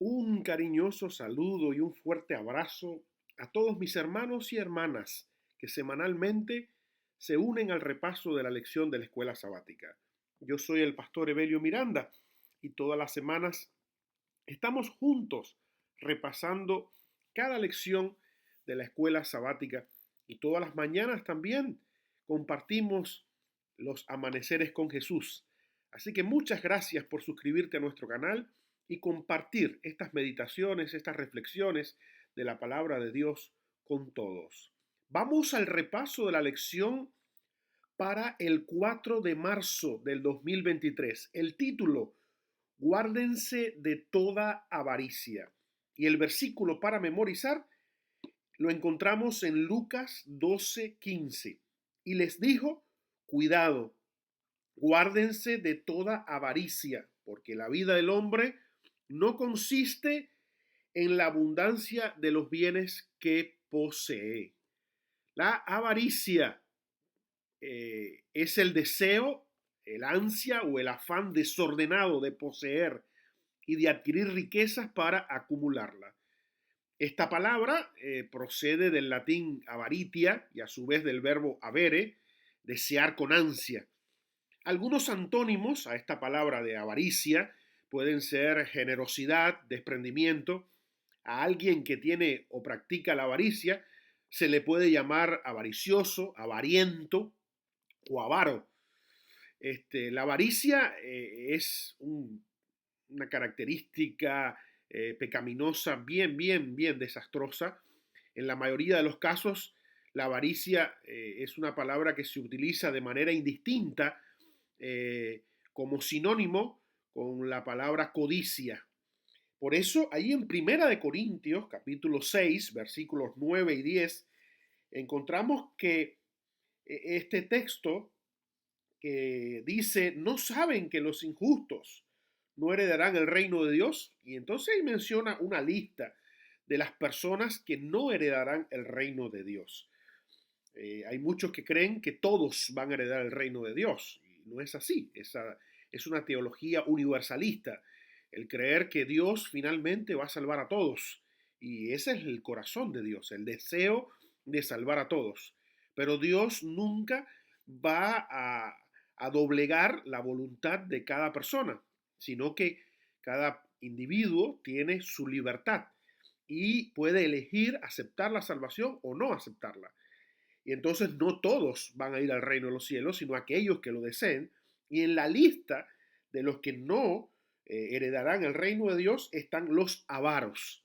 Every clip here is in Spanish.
Un cariñoso saludo y un fuerte abrazo a todos mis hermanos y hermanas que semanalmente se unen al repaso de la lección de la escuela sabática. Yo soy el pastor Evelio Miranda y todas las semanas estamos juntos repasando cada lección de la escuela sabática y todas las mañanas también compartimos los amaneceres con Jesús. Así que muchas gracias por suscribirte a nuestro canal y compartir estas meditaciones, estas reflexiones de la palabra de Dios con todos. Vamos al repaso de la lección para el 4 de marzo del 2023. El título: Guárdense de toda avaricia. Y el versículo para memorizar lo encontramos en Lucas 12:15. Y les dijo: cuidado, guárdense de toda avaricia, porque la vida del hombre no consiste en la abundancia de los bienes que posee. La avaricia es el deseo, el ansia o el afán desordenado de poseer y de adquirir riquezas para acumularla. Esta palabra procede del latín avaritia y a su vez del verbo avere, desear con ansia. Algunos antónimos a esta palabra de avaricia pueden ser generosidad, desprendimiento. A alguien que tiene o practica la avaricia se le puede llamar avaricioso, avariento o avaro. La avaricia es una característica pecaminosa bien desastrosa. En la mayoría de los casos, la avaricia es una palabra que se utiliza de manera indistinta como sinónimo con la palabra codicia. Por eso, ahí en Primera de Corintios, capítulo 6, versículos 9 y 10, encontramos que este texto que dice: no saben que los injustos no heredarán el reino de Dios. Y entonces ahí menciona una lista de las personas que no heredarán el reino de Dios. Hay muchos que creen que todos van a heredar el reino de Dios. Y no es así. Esa es una teología universalista. El creer que Dios finalmente va a salvar a todos. Y ese es el corazón de Dios, el deseo de salvar a todos. Pero Dios nunca va a doblegar la voluntad de cada persona, sino que cada individuo tiene su libertad y puede elegir aceptar la salvación o no aceptarla. Y entonces no todos van a ir al reino de los cielos, sino aquellos que lo deseen. Y en la lista de los que no heredarán el reino de Dios están los avaros.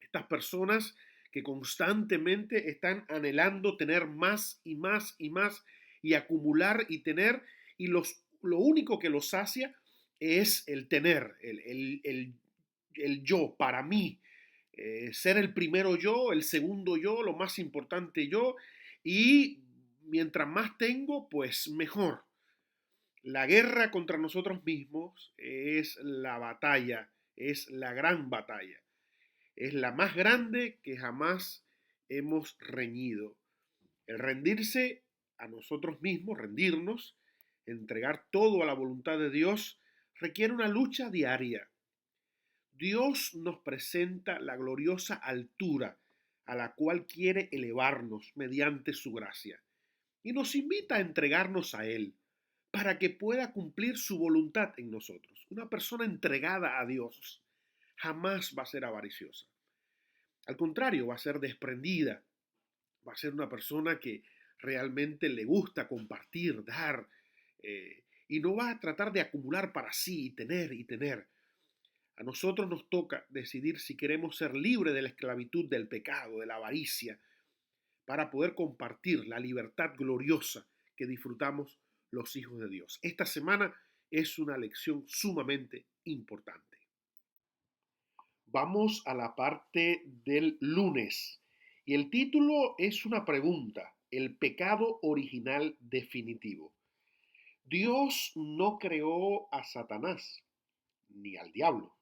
Estas personas que constantemente están anhelando tener más y más y más y acumular y tener, y lo único que los sacia es el tener, el yo para mí, ser el primero yo, el segundo yo, lo más importante yo, y mientras más tengo, pues mejor. La guerra contra nosotros mismos es la batalla, es la gran batalla. Es la más grande que jamás hemos reñido. El rendirse a nosotros mismos, rendirnos, entregar todo a la voluntad de Dios, requiere una lucha diaria. Dios nos presenta la gloriosa altura a la cual quiere elevarnos mediante su gracia y nos invita a entregarnos a Él para que pueda cumplir su voluntad en nosotros. Una persona entregada a Dios jamás va a ser avariciosa. Al contrario, va a ser desprendida, va a ser una persona que realmente le gusta compartir, dar, y no va a tratar de acumular para sí y tener y tener. A nosotros nos toca decidir si queremos ser libres de la esclavitud del pecado, de la avaricia, para poder compartir la libertad gloriosa que disfrutamos los hijos de Dios. Esta semana es una lección sumamente importante. Vamos a la parte del lunes y el título es una pregunta: el pecado original definitivo. Dios no creó a Satanás ni al diablo.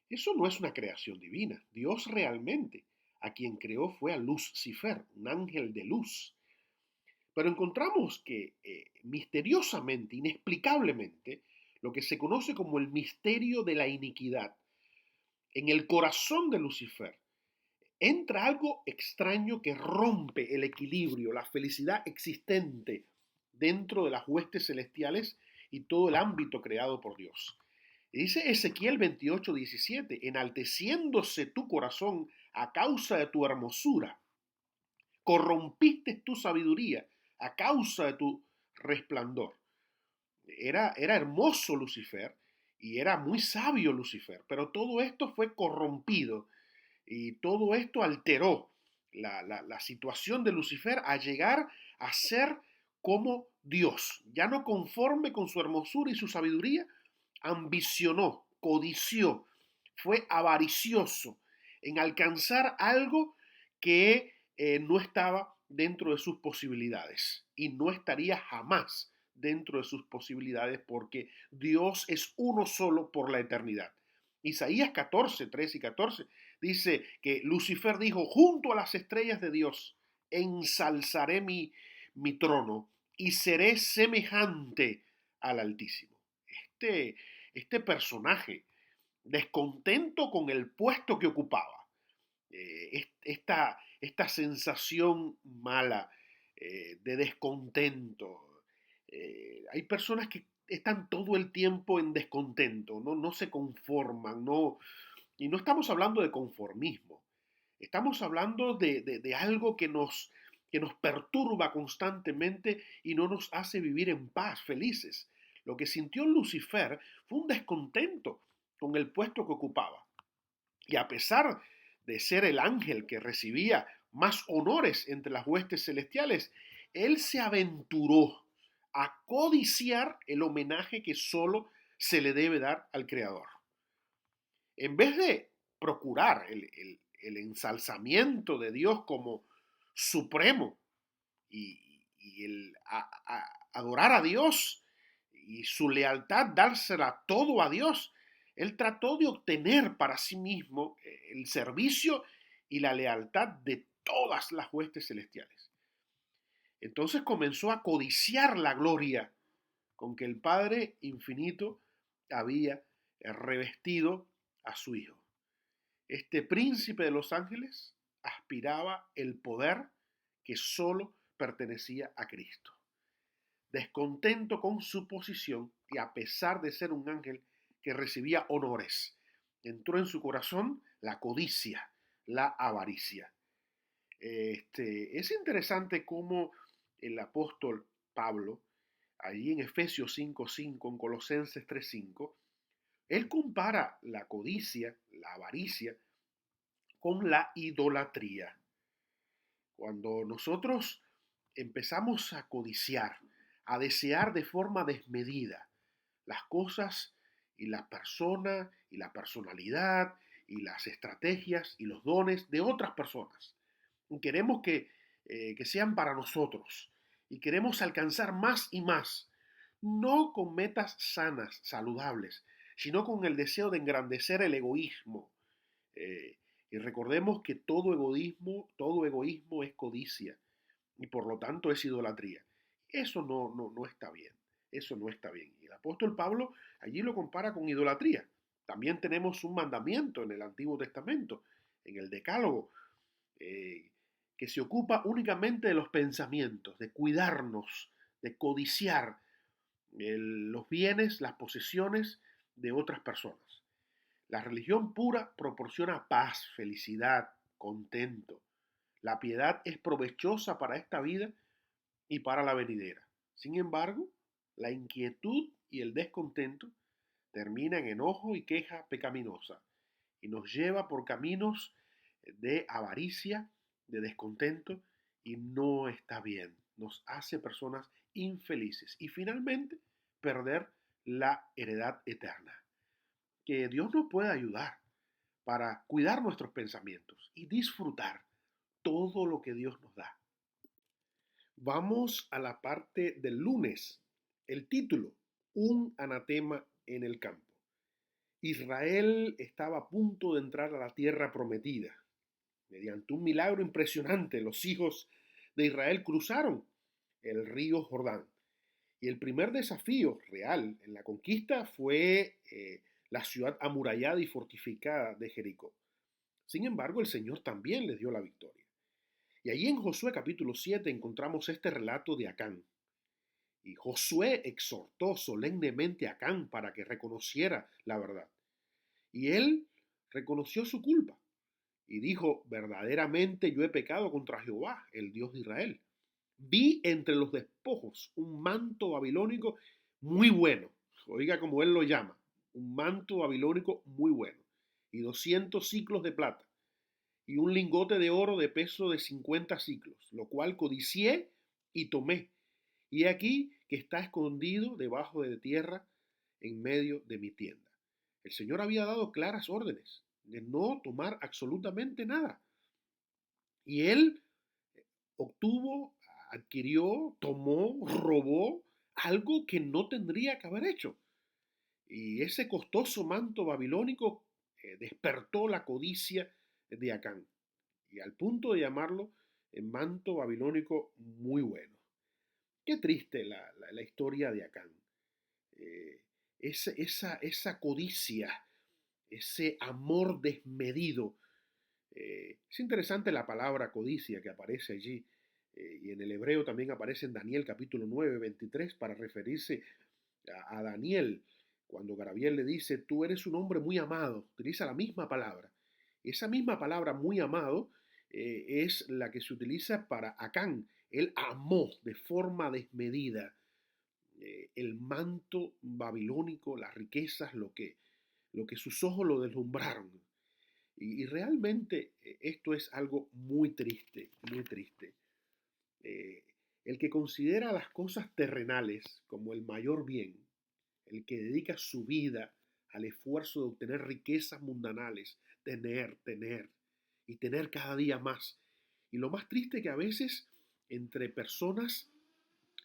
Eso no es una creación divina. Dios realmente a quien creó fue a Lucifer, un ángel de luz. Pero encontramos que misteriosamente, inexplicablemente, lo que se conoce como el misterio de la iniquidad, En el corazón de Lucifer entra algo extraño que rompe el equilibrio, la felicidad existente dentro de las huestes celestiales y todo el ámbito creado por Dios. Y dice Ezequiel 28:17, enalteciéndose tu corazón a causa de tu hermosura, corrompiste tu sabiduría a causa de tu resplandor. Era hermoso Lucifer y era muy sabio Lucifer, pero todo esto fue corrompido y todo esto alteró la situación de Lucifer a llegar a ser como Dios, ya no conforme con su hermosura y su sabiduría, ambicionó, codició, fue avaricioso en alcanzar algo que no estaba dentro de sus posibilidades y no estaría jamás dentro de sus posibilidades porque Dios es uno solo por la eternidad. Isaías 14, 13 y 14 dice que Lucifer dijo, junto a las estrellas de Dios, ensalzaré mi trono y seré semejante al Altísimo. Este, este personaje, descontento con el puesto que ocupaba, esta sensación mala de descontento. Hay personas que están todo el tiempo en descontento, no se conforman, y no estamos hablando de conformismo, estamos hablando de algo que nos perturba constantemente y no nos hace vivir en paz, felices. Lo que sintió Lucifer fue un descontento con el puesto que ocupaba. Y a pesar de ser el ángel que recibía más honores entre las huestes celestiales, él se aventuró a codiciar el homenaje que solo se le debe dar al Creador. En vez de procurar el ensalzamiento de Dios como supremo y adorar a Dios y su lealtad dársela todo a Dios, él trató de obtener para sí mismo el servicio y la lealtad de todas las huestes celestiales. Entonces comenzó a codiciar la gloria con que el Padre infinito había revestido a su Hijo. Este príncipe de los ángeles aspiraba el poder que solo pertenecía a Cristo. Descontento con su posición y a pesar de ser un ángel que recibía honores, entró en su corazón la codicia, la avaricia. Es interesante cómo el apóstol Pablo, allí en Efesios 5:5, en Colosenses 3:5, él compara la codicia, la avaricia, con la idolatría. Cuando nosotros empezamos a codiciar, a desear de forma desmedida las cosas y la persona y la personalidad y las estrategias y los dones de otras personas, y queremos que sean para nosotros y queremos alcanzar más y más, no con metas sanas, saludables, sino con el deseo de engrandecer el egoísmo. Eh, y recordemos que todo egoísmo es codicia y por lo tanto es idolatría. Eso no está bien. Eso no está bien. Y el apóstol Pablo allí lo compara con idolatría. También tenemos un mandamiento en el Antiguo Testamento, en el Decálogo, eh, que se ocupa únicamente de los pensamientos, de cuidarnos, de codiciar los bienes, las posesiones de otras personas. La religión pura proporciona paz, felicidad, contento. La piedad es provechosa para esta vida y para la venidera. Sin embargo, la inquietud y el descontento terminan en enojo y queja pecaminosa y nos lleva por caminos de avaricia, de descontento y no está bien. Nos hace personas infelices y finalmente perder la heredad eterna. Que Dios nos pueda ayudar para cuidar nuestros pensamientos y disfrutar todo lo que Dios nos da. Vamos a la parte del lunes. El título, un anatema en el campo. Israel estaba a punto de entrar a la tierra prometida. Mediante un milagro impresionante, los hijos de Israel cruzaron el río Jordán. Y el primer desafío real en la conquista fue la ciudad amurallada y fortificada de Jericó. Sin embargo, el Señor también les dio la victoria. Y allí en Josué capítulo 7 encontramos este relato de Acán. Y Josué exhortó solemnemente a Acán para que reconociera la verdad. Y él reconoció su culpa y dijo: verdaderamente yo he pecado contra Jehová, el Dios de Israel. Vi entre los despojos un manto babilónico muy bueno. Oiga como él lo llama, un manto babilónico muy bueno. Y 200 siclos de plata. Y un lingote de oro de peso de 50 siclos, lo cual codicié y tomé. Y aquí que está escondido debajo de tierra en medio de mi tienda. El Señor había dado claras órdenes de no tomar absolutamente nada. Y él obtuvo, adquirió, tomó, robó algo que no tendría que haber hecho. Y ese costoso manto babilónico despertó la codicia de Acán, y al punto de llamarlo manto babilónico muy bueno. Qué triste la historia de Acán. Eh, esa codicia, ese amor desmedido. Es interesante la palabra codicia que aparece allí, y en el hebreo también aparece en Daniel capítulo 9, 23 para referirse a Daniel, cuando Gabriel le dice: tú eres un hombre muy amado, utiliza la misma palabra. Esa misma palabra muy amado es la que se utiliza para Acán. Él amó de forma desmedida el manto babilónico, las riquezas, lo que sus ojos lo deslumbraron. Y realmente esto es algo muy triste, muy triste. Eh, el que considera las cosas terrenales como el mayor bien, el que dedica su vida al esfuerzo de obtener riquezas mundanales, tener y tener cada día más. Y lo más triste que a veces entre personas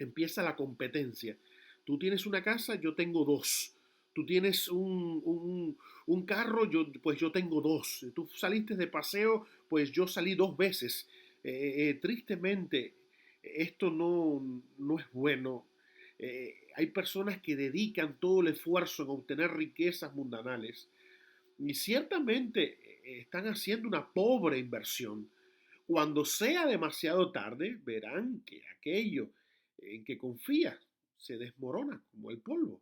empieza la competencia. Tú tienes una casa, yo tengo dos. Tú tienes un carro, pues yo tengo dos. Tú saliste de paseo, pues yo salí dos veces. Tristemente, esto no es bueno. Hay personas que dedican todo el esfuerzo en obtener riquezas mundanales y ciertamente están haciendo una pobre inversión. Cuando sea demasiado tarde, verán que aquello en que confía se desmorona como el polvo.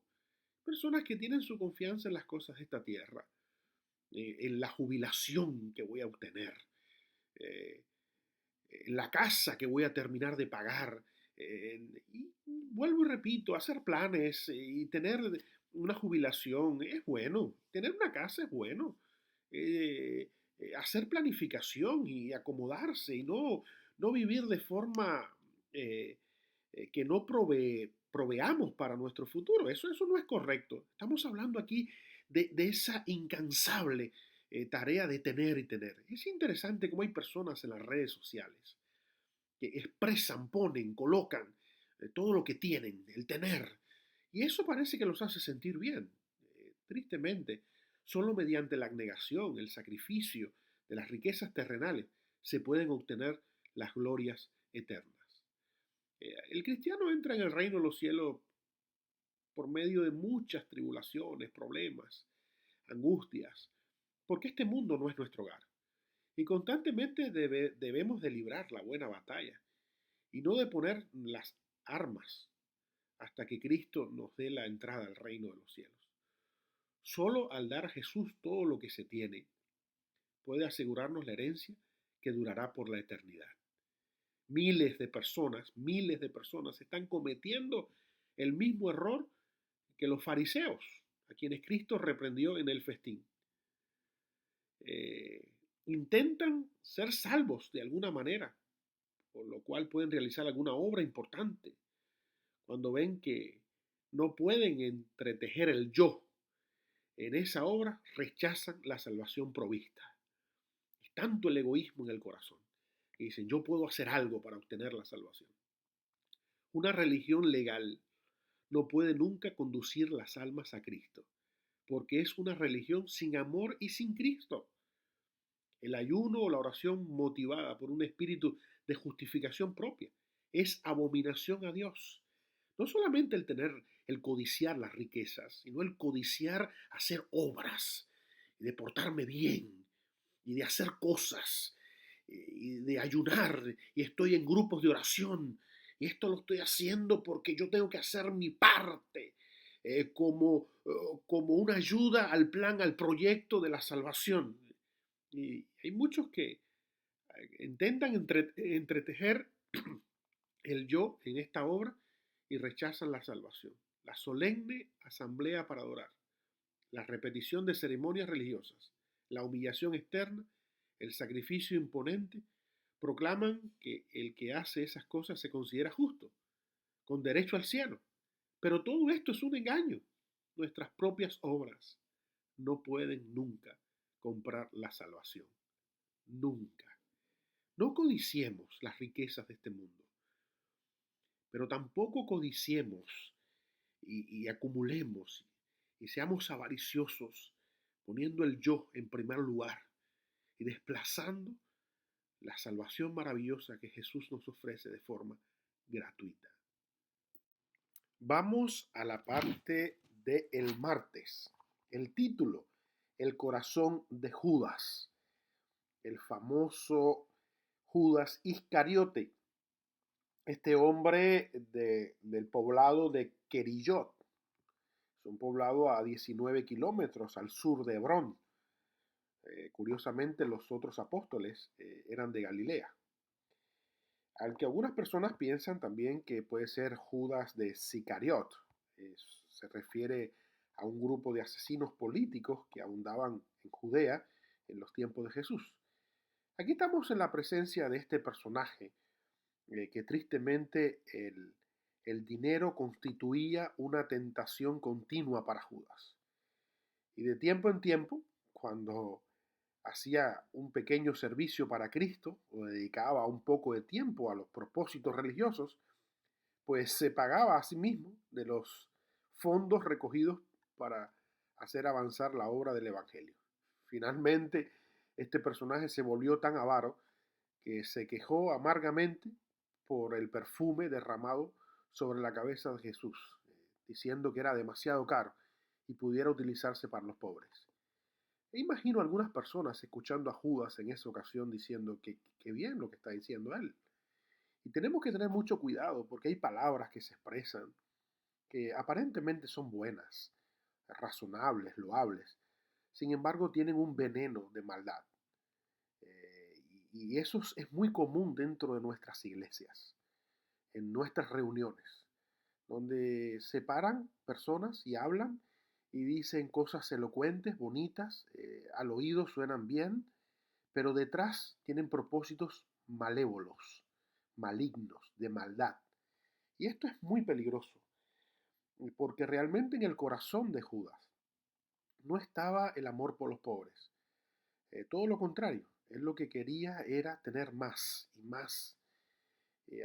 Personas que tienen su confianza en las cosas de esta tierra, en la jubilación que voy a obtener, eh, en la casa que voy a terminar de pagar. Y vuelvo y repito, hacer planes y tener una jubilación es bueno, tener una casa es bueno. Eh, Hacer planificación y acomodarse y no vivir de forma eh, que no proveamos para nuestro futuro. Eso no es correcto. Estamos hablando aquí de esa incansable tarea de tener y tener. Es interesante cómo hay personas en las redes sociales que expresan, ponen, colocan todo lo que tienen, el tener. Y eso parece que los hace sentir bien. Tristemente, solo mediante la abnegación, el sacrificio de las riquezas terrenales, se pueden obtener las glorias eternas. El cristiano entra en el reino de los cielos por medio de muchas tribulaciones, problemas, angustias, porque este mundo no es nuestro hogar. Y constantemente debemos de librar la buena batalla y no de poner las armas hasta que Cristo nos dé la entrada al reino de los cielos. Solo al dar a Jesús todo lo que se tiene, puede asegurarnos la herencia que durará por la eternidad. Miles de personas están cometiendo el mismo error que los fariseos, a quienes Cristo reprendió en el festín. Eh, Intentan ser salvos de alguna manera, por lo cual pueden realizar alguna obra importante. Cuando ven que no pueden entretejer el yo en esa obra, rechazan la salvación provista. Es tanto el egoísmo en el corazón que dicen: yo puedo hacer algo para obtener la salvación. Una religión legal no puede nunca conducir las almas a Cristo, porque es una religión sin amor y sin Cristo. El ayuno o la oración motivada por un espíritu de justificación propia es abominación a Dios. No solamente el codiciar las riquezas, sino el codiciar hacer obras, y de portarme bien, y de hacer cosas, y de ayunar, y estoy en grupos de oración, y esto lo estoy haciendo porque yo tengo que hacer mi parte, como una ayuda al plan, al proyecto de la salvación. Y hay muchos que intentan entretejer el yo en esta obra y rechazan la salvación, la solemne asamblea para adorar, la repetición de ceremonias religiosas, la humillación externa, el sacrificio imponente, proclaman que el que hace esas cosas se considera justo, con derecho al cielo. Pero todo esto es un engaño. Nuestras propias obras no pueden nunca comprar la salvación. Nunca. No codiciemos las riquezas de este mundo, pero tampoco codiciemos y acumulemos y seamos avariciosos, poniendo el yo en primer lugar y desplazando la salvación maravillosa que Jesús nos ofrece de forma gratuita. Vamos a la parte del martes. El título, El corazón de Judas, el famoso Judas Iscariote, este hombre del poblado de Querillot. Es un poblado a 19 kilómetros al sur de Hebrón. Curiosamente, los otros apóstoles eran de Galilea. Al que algunas personas piensan también que puede ser Judas de Sicariot. Se refiere a un grupo de asesinos políticos que abundaban en Judea en los tiempos de Jesús. Aquí estamos en la presencia de este personaje que tristemente el dinero constituía una tentación continua para Judas. Y de tiempo en tiempo, cuando hacía un pequeño servicio para Cristo o dedicaba un poco de tiempo a los propósitos religiosos, pues se pagaba a sí mismo de los fondos recogidos para hacer avanzar la obra del Evangelio. Finalmente, este personaje se volvió tan avaro que se quejó amargamente por el perfume derramado sobre la cabeza de Jesús, diciendo que era demasiado caro y pudiera utilizarse para los pobres. E imagino algunas personas escuchando a Judas en esa ocasión diciendo que bien lo que está diciendo él. Y tenemos que tener mucho cuidado porque hay palabras que se expresan que aparentemente son buenas, razonables, loables. Sin embargo, tienen un veneno de maldad. Y eso es muy común dentro de nuestras iglesias, en nuestras reuniones, donde se paran personas y hablan y dicen cosas elocuentes, bonitas, al oído suenan bien, pero detrás tienen propósitos malévolos, malignos, de maldad. Y esto es muy peligroso, porque realmente en el corazón de Judas no estaba el amor por los pobres. Todo lo contrario, él lo que quería era tener más y más.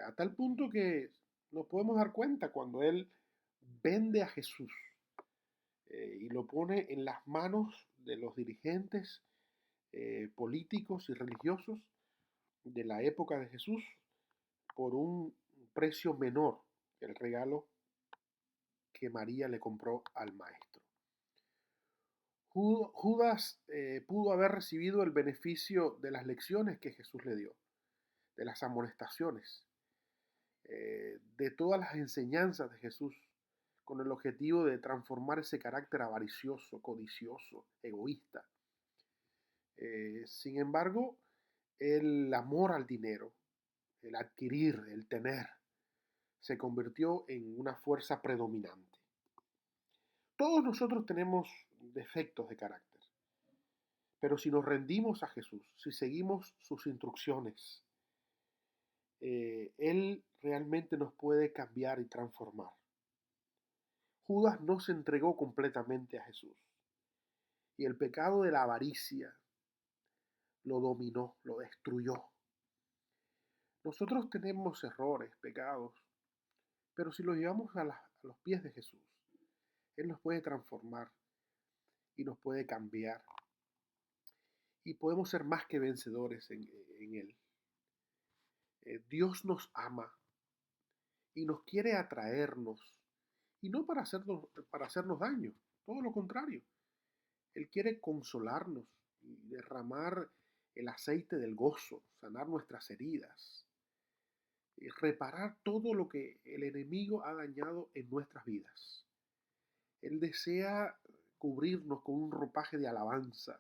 A tal punto que nos podemos dar cuenta cuando él vende a Jesús y lo pone en las manos de los dirigentes políticos y religiosos de la época de Jesús por un precio menor que el regalo que María le compró al maestro. Judas pudo haber recibido el beneficio de las lecciones que Jesús le dio, de las amonestaciones, de todas las enseñanzas de Jesús, con el objetivo de transformar ese carácter avaricioso, codicioso, egoísta. Sin embargo, el amor al dinero, el adquirir, el tener, se convirtió en una fuerza predominante. Todos nosotros tenemos defectos de carácter, pero si nos rendimos a Jesús, si seguimos sus instrucciones, Él realmente nos puede cambiar y transformar. Judas no se entregó completamente a Jesús y el pecado de la avaricia lo dominó, lo destruyó. Nosotros tenemos errores, pecados, pero si los llevamos a los pies de Jesús, Él nos puede transformar y nos puede cambiar y podemos ser más que vencedores en Él. Dios nos ama y nos quiere atraernos y no para hacernos daño, todo lo contrario. Él quiere consolarnos y derramar el aceite del gozo, sanar nuestras heridas y reparar todo lo que el enemigo ha dañado en nuestras vidas. Él desea cubrirnos con un ropaje de alabanza,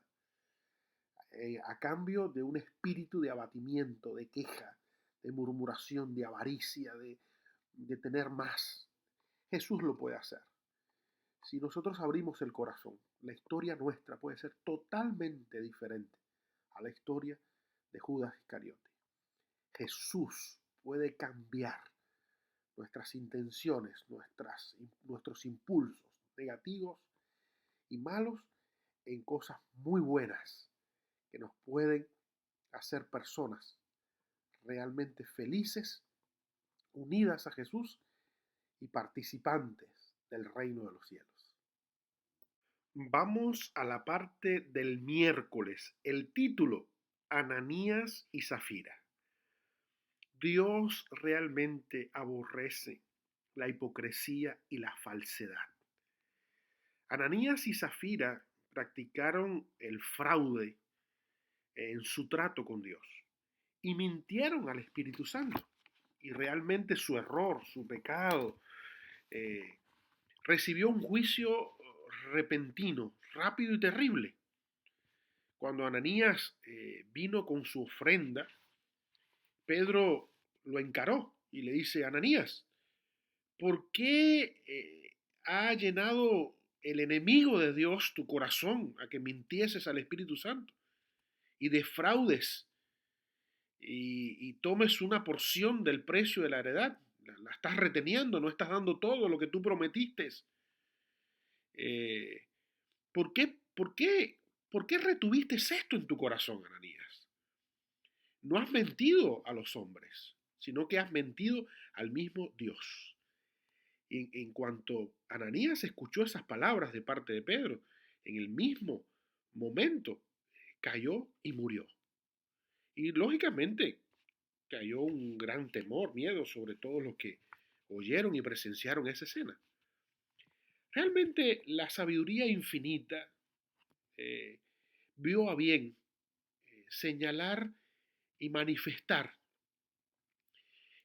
a cambio de un espíritu de abatimiento, de queja, de murmuración, de avaricia, de tener más. Jesús lo puede hacer. Si nosotros abrimos el corazón, la historia nuestra puede ser totalmente diferente a la historia de Judas Iscariote. Jesús puede cambiar nuestras intenciones, nuestros impulsos negativos y malos en cosas muy buenas que nos pueden hacer personas realmente felices, unidas a Jesús y participantes del reino de los cielos. Vamos a la parte del miércoles. El título, Ananías y Zafira. Dios realmente aborrece la hipocresía y la falsedad. Ananías y Zafira practicaron el fraude en su trato con Dios y mintieron al Espíritu Santo. Y realmente su error, su pecado, eh, recibió un juicio repentino, rápido y terrible. Cuando Ananías vino con su ofrenda, Pedro lo encaró y le dice: Ananías, ¿por qué ha llenado el enemigo de Dios tu corazón a que mintieses al Espíritu Santo y defraudes y tomes una porción del precio de la heredad? La estás reteniendo, no estás dando todo lo que tú prometiste. Eh, ¿Por qué retuviste esto en tu corazón, Ananías? No has mentido a los hombres, sino que has mentido al mismo Dios. En cuanto Ananías escuchó esas palabras de parte de Pedro, en el mismo momento cayó y murió. Y lógicamente cayó un gran temor, miedo sobre todos los que oyeron y presenciaron esa escena. Realmente la sabiduría infinita eh, vio a bien señalar y manifestar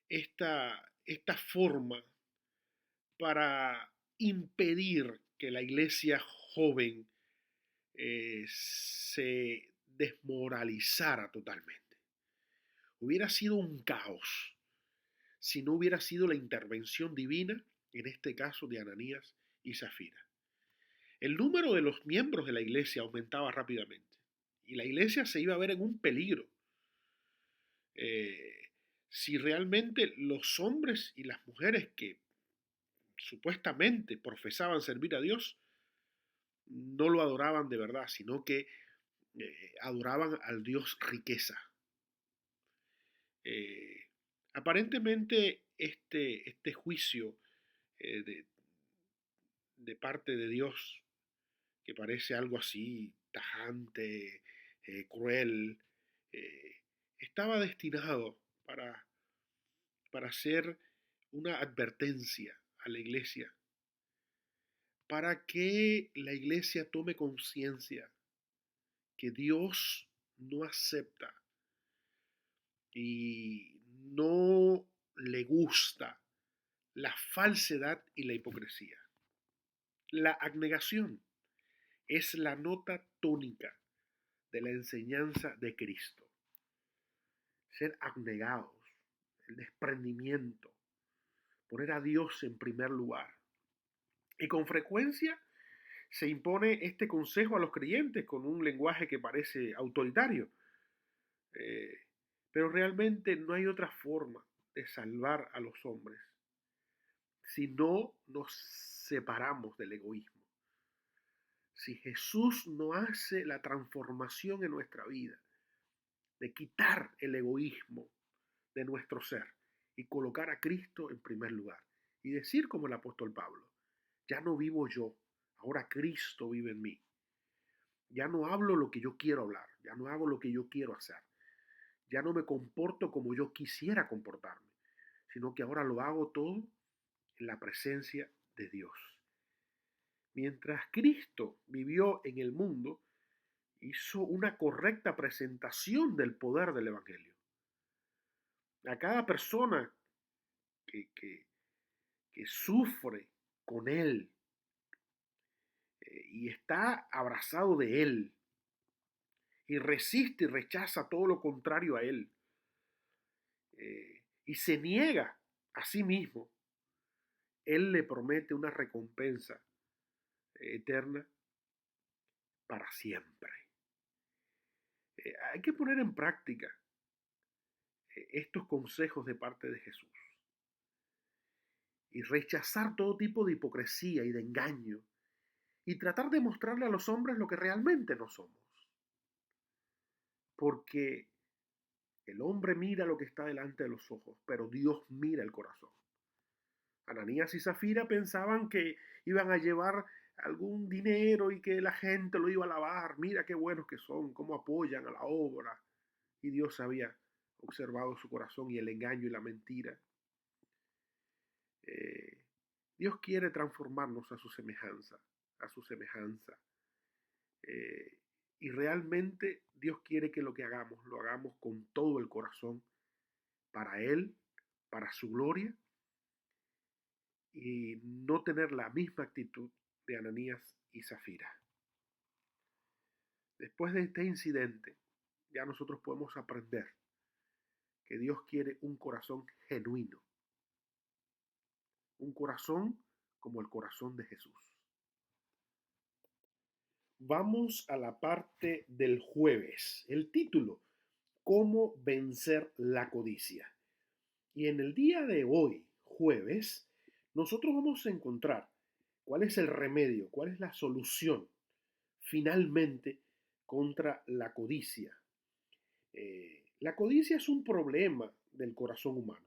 esta forma para impedir que la iglesia joven se desmoralizara totalmente. Hubiera sido un caos si no hubiera sido la intervención divina, en este caso de Ananías y Zafira. El número de los miembros de la iglesia aumentaba rápidamente y la iglesia se iba a ver en un peligro. Si realmente los hombres y las mujeres que supuestamente profesaban servir a Dios no lo adoraban de verdad, sino que adoraban al Dios riqueza. Eh, Aparentemente este juicio eh, de, de parte de Dios, que parece algo así tajante, cruel, eh, estaba destinado para ser una advertencia a la iglesia, para que la iglesia tome conciencia que Dios no acepta y no le gusta la falsedad y la hipocresía. La abnegación es la nota tónica de la enseñanza de Cristo. Ser abnegados, el desprendimiento, poner a Dios en primer lugar. Y con frecuencia se impone este consejo a los creyentes con un lenguaje que parece autoritario. Eh, pero realmente no hay otra forma de salvar a los hombres si no nos separamos del egoísmo. Si Jesús no hace la transformación en nuestra vida, de quitar el egoísmo de nuestro ser y colocar a Cristo en primer lugar. Y decir como el apóstol Pablo: ya no vivo yo, ahora Cristo vive en mí. Ya no hablo lo que yo quiero hablar, ya no hago lo que yo quiero hacer, ya no me comporto como yo quisiera comportarme, sino que ahora lo hago todo en la presencia de Dios. Mientras Cristo vivió en el mundo, hizo una correcta presentación del poder del Evangelio. A cada persona que, que, que sufre con Él y está abrazado de Él y resiste y rechaza todo lo contrario a Él y se niega a sí mismo, Él le promete una recompensa eterna para siempre. Hay que poner en práctica estos consejos de parte de Jesús y rechazar todo tipo de hipocresía y de engaño y tratar de mostrarle a los hombres lo que realmente no somos. Porque el hombre mira lo que está delante de los ojos, pero Dios mira el corazón. Ananías y Zafira pensaban que iban a llevar algún dinero y que la gente lo iba a alabar. Mira qué buenos que son, cómo apoyan a la obra. Y Dios había observado su corazón y el engaño y la mentira. Dios quiere transformarnos a su semejanza, a su semejanza. Y realmente Dios quiere que lo que hagamos, lo hagamos con todo el corazón, para Él, para su gloria, y no tener la misma actitud de Ananías y Zafira. Después de este incidente, ya nosotros podemos aprender que Dios quiere un corazón genuino, un corazón como el corazón de Jesús. Vamos a la parte del jueves. El título: ¿Cómo vencer la codicia? Y en el día de hoy, jueves, nosotros vamos a encontrar cuál es el remedio, cuál es la solución finalmente contra la codicia. La codicia es un problema del corazón humano,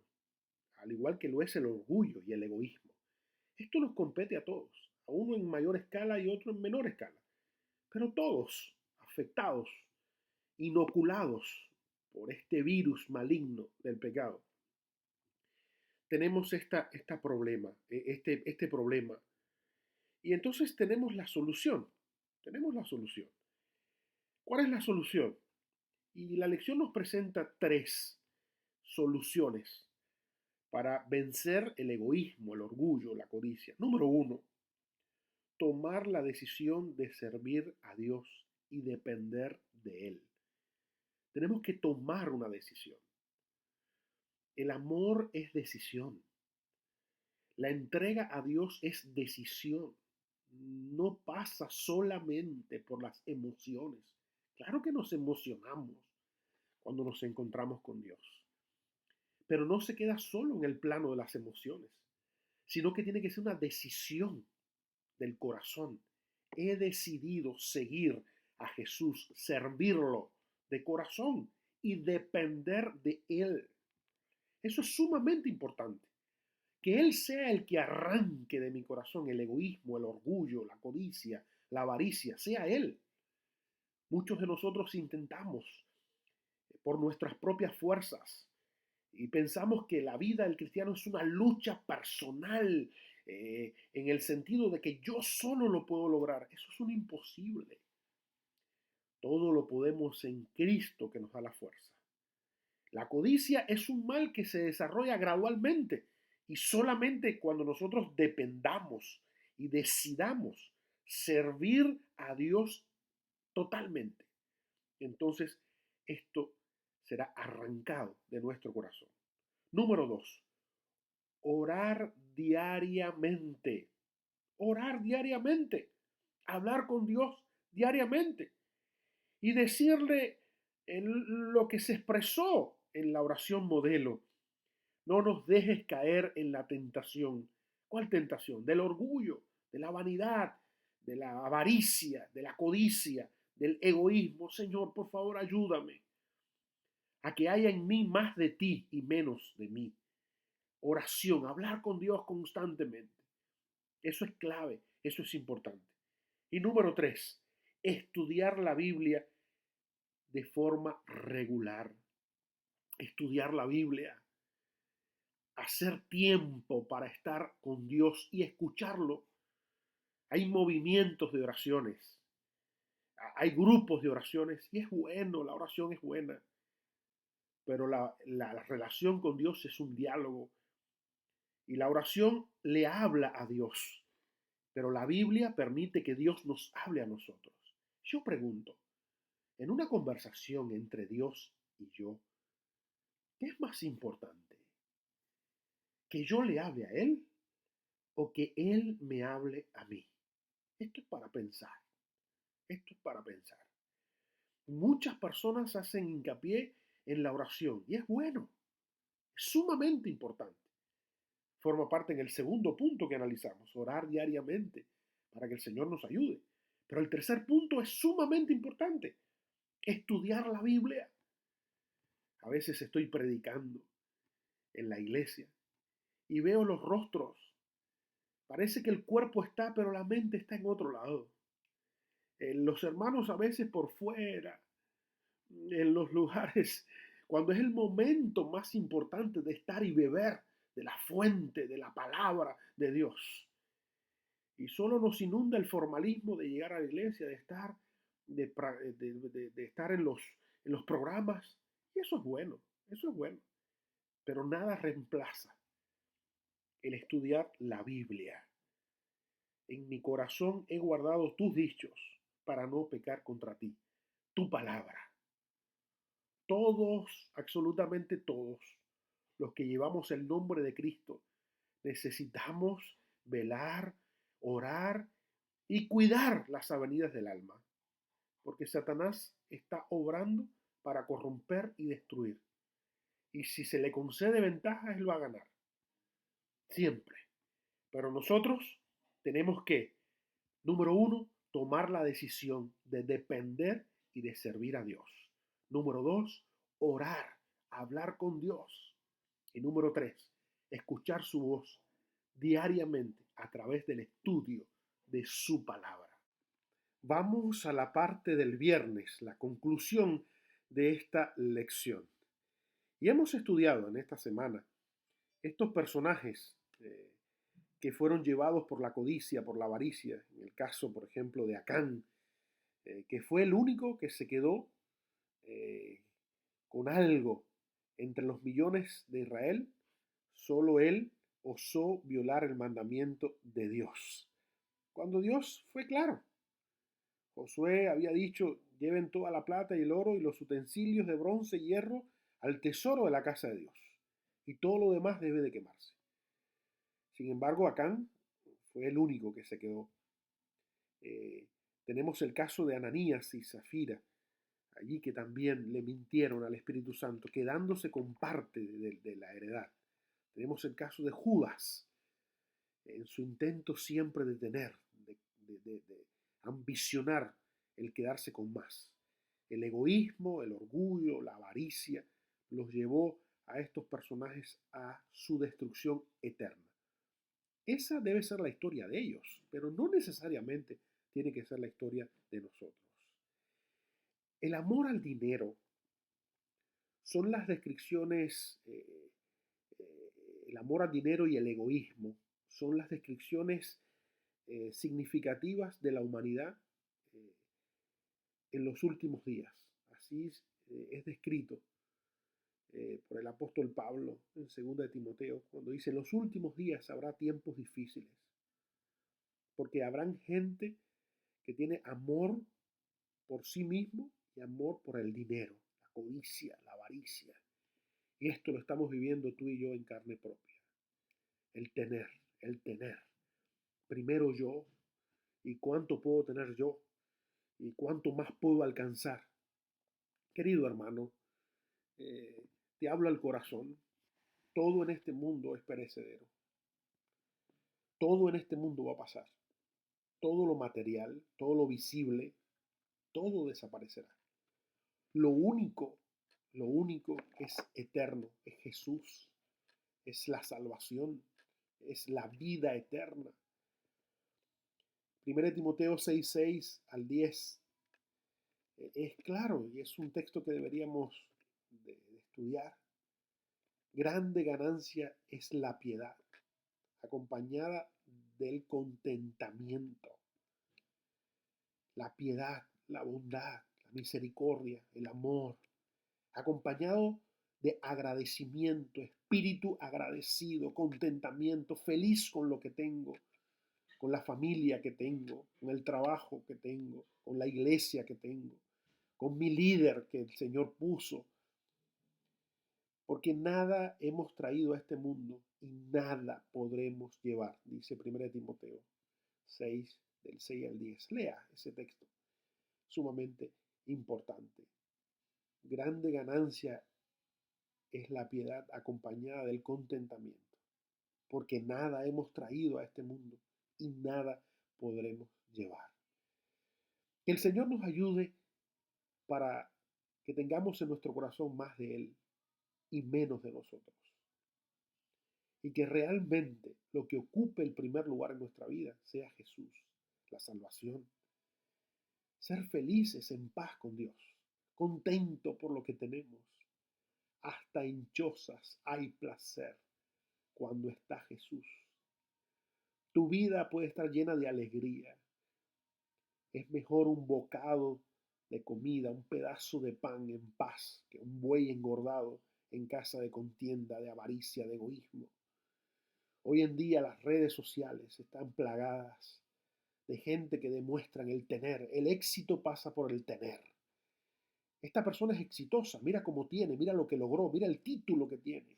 al igual que lo es el orgullo y el egoísmo. Esto nos compete a todos, a uno en mayor escala y otro en menor escala, pero todos afectados, inoculados por este virus maligno del pecado. Tenemos este problema. Y entonces tenemos la solución. Tenemos la solución. ¿Cuál es la solución? Y la lección nos presenta 3 soluciones para vencer el egoísmo, el orgullo, la codicia. Número 1, tomar la decisión de servir a Dios y depender de Él. Tenemos que tomar una decisión. El amor es decisión. La entrega a Dios es decisión. No pasa solamente por las emociones. Claro que nos emocionamos cuando nos encontramos con Dios, pero no se queda solo en el plano de las emociones, sino que tiene que ser una decisión del corazón. He decidido seguir a Jesús, servirlo de corazón y depender de Él. Eso es sumamente importante. Que Él sea el que arranque de mi corazón el egoísmo, el orgullo, la codicia, la avaricia, sea Él. Muchos de nosotros intentamos por nuestras propias fuerzas y pensamos que la vida del cristiano es una lucha personal en el sentido de que yo solo lo puedo lograr. Eso es un imposible. Todo lo podemos en Cristo que nos da la fuerza. La codicia es un mal que se desarrolla gradualmente y solamente cuando nosotros dependamos y decidamos servir a Dios totalmente, entonces esto será arrancado de nuestro corazón. Número 2, orar diariamente. Orar diariamente. Hablar con Dios diariamente y decirle lo que se expresó en la oración modelo. No nos dejes caer en la tentación. ¿Cuál tentación? Del orgullo, de la vanidad, de la avaricia, de la codicia, del egoísmo. Señor, por favor, ayúdame a que haya en mí más de ti y menos de mí. Oración, hablar con Dios constantemente. Eso es clave, eso es importante. Y número 3, estudiar la Biblia de forma regular. Estudiar la Biblia. hacer tiempo para estar con Dios y escucharlo. Hay movimientos de oraciones, hay grupos de oraciones y es bueno, la oración es buena, pero la relación con Dios es un diálogo y la oración le habla a Dios, pero la Biblia permite que Dios nos hable a nosotros. Yo pregunto, en una conversación entre Dios y yo, ¿qué es más importante? ¿Que yo le hable a Él o que Él me hable a mí? Esto es para pensar, esto es para pensar. Muchas personas hacen hincapié en la oración y es bueno, es sumamente importante. Forma parte en el segundo punto que analizamos, orar diariamente para que el Señor nos ayude. Pero el tercer punto es sumamente importante, estudiar la Biblia. A veces estoy predicando en la iglesia y veo los rostros. Parece que el cuerpo está, pero la mente está en otro lado. Los hermanos a veces por fuera, en los lugares, cuando es el momento más importante de estar y beber de la fuente, de la palabra de Dios. Y solo nos inunda el formalismo de llegar a la iglesia, de estar, de estar en los programas. Y eso es bueno, eso es bueno. Pero nada reemplaza el estudiar la Biblia. En mi corazón he guardado tus dichos para no pecar contra ti. Tu palabra. Todos, absolutamente todos, los que llevamos el nombre de Cristo, necesitamos velar, orar y cuidar las avenidas del alma, porque Satanás está obrando para corromper y destruir. Y si se le concede ventaja, él va a ganar, siempre. Pero nosotros tenemos que, número uno, tomar la decisión de depender y de servir a Dios. Número dos, orar, hablar con Dios. Y número tres, escuchar su voz diariamente a través del estudio de su palabra. Vamos a la parte del viernes, la conclusión de esta lección. Y hemos estudiado en esta semana estos personajes que fueron llevados por la codicia, por la avaricia, en el caso, por ejemplo, de Acán, que fue el único que se quedó eh, con algo entre los millones de Israel, solo él osó violar el mandamiento de Dios. Cuando Dios fue claro, Josué había dicho, lleven toda la plata y el oro y los utensilios de bronce y hierro al tesoro de la casa de Dios, y todo lo demás debe de quemarse. Sin embargo, Acán fue el único que se quedó. Eh, Tenemos el caso de Ananías y Zafira, allí que también le mintieron al Espíritu Santo, quedándose con parte de la heredad. Tenemos el caso de Judas, en su intento siempre de tener, de ambicionar el quedarse con más. El egoísmo, el orgullo, la avaricia, los llevó a estos personajes a su destrucción eterna. Esa debe ser la historia de ellos, pero no necesariamente tiene que ser la historia de nosotros. El amor al dinero son las descripciones, el amor al dinero y el egoísmo son las descripciones significativas de la humanidad eh, en los últimos días. Así es descrito por el apóstol Pablo en 2 de Timoteo, cuando dice, en los últimos días habrá tiempos difíciles, porque habrán gente que tiene amor por sí mismo y amor por el dinero, la codicia, la avaricia. Y esto lo estamos viviendo tú y yo en carne propia. El tener, el tener. Primero yo, y cuánto puedo tener yo, y cuánto más puedo alcanzar. Querido hermano, te hablo al corazón. Todo en este mundo es perecedero. Todo en este mundo va a pasar. Todo lo material, todo lo visible, todo desaparecerá. Lo único, lo único que es eterno es Jesús, es la salvación, es la vida eterna. 1 Timoteo 6:6 al 10 es claro y es un texto que deberíamos de estudiar. Grande ganancia es la piedad, acompañada del contentamiento. La piedad, la bondad, la misericordia, el amor, acompañado de agradecimiento, espíritu agradecido, contentamiento, feliz con lo que tengo, con la familia que tengo, con el trabajo que tengo, con la iglesia que tengo, con mi líder que el Señor puso. Porque nada hemos traído a este mundo y nada podremos llevar, dice 1 Timoteo 6, del 6 al 10. Lea ese texto, sumamente importante. Grande ganancia es la piedad acompañada del contentamiento, porque nada hemos traído a este mundo y nada podremos llevar. Que el Señor nos ayude para que tengamos en nuestro corazón más de Él y menos de nosotros. Y que realmente lo que ocupe el primer lugar en nuestra vida sea Jesús, la salvación. Ser felices en paz con Dios, contento por lo que tenemos. Hasta en chozas hay placer cuando está Jesús. Tu vida puede estar llena de alegría. Es mejor un bocado de comida, un pedazo de pan en paz, que un buey engordado en casa de contienda, de avaricia, de egoísmo. Hoy en día las redes sociales están plagadas de gente que demuestran el tener. El éxito pasa por el tener. Esta persona es exitosa, mira cómo tiene, mira lo que logró, mira el título que tiene.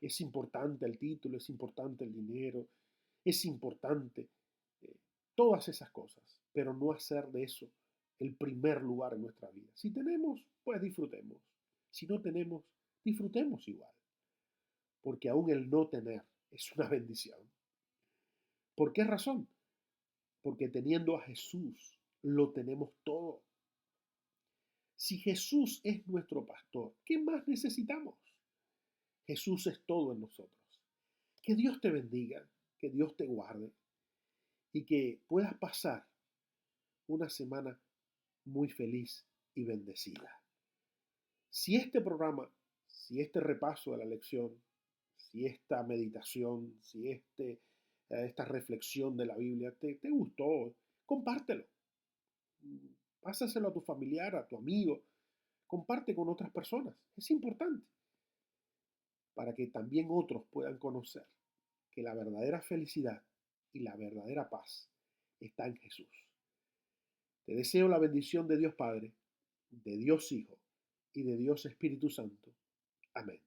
Es importante el título, es importante el dinero, es importante todas esas cosas, pero no hacer de eso el primer lugar en nuestra vida. Si tenemos, pues disfrutemos. Si no tenemos, disfrutemos igual, porque aún el no tener es una bendición. ¿Por qué razón? Porque teniendo a Jesús, lo tenemos todo. Si Jesús es nuestro pastor, ¿qué más necesitamos? Jesús es todo en nosotros. Que Dios te bendiga, que Dios te guarde y que puedas pasar una semana muy feliz y bendecida. Si este programa, si este repaso de la lección, si esta meditación, si esta reflexión de la Biblia te gustó, compártelo. Pásaselo a tu familiar, a tu amigo. Comparte con otras personas. Es importante para que también otros puedan conocer que la verdadera felicidad y la verdadera paz está en Jesús. Te deseo la bendición de Dios Padre, de Dios Hijo y de Dios Espíritu Santo. Amén.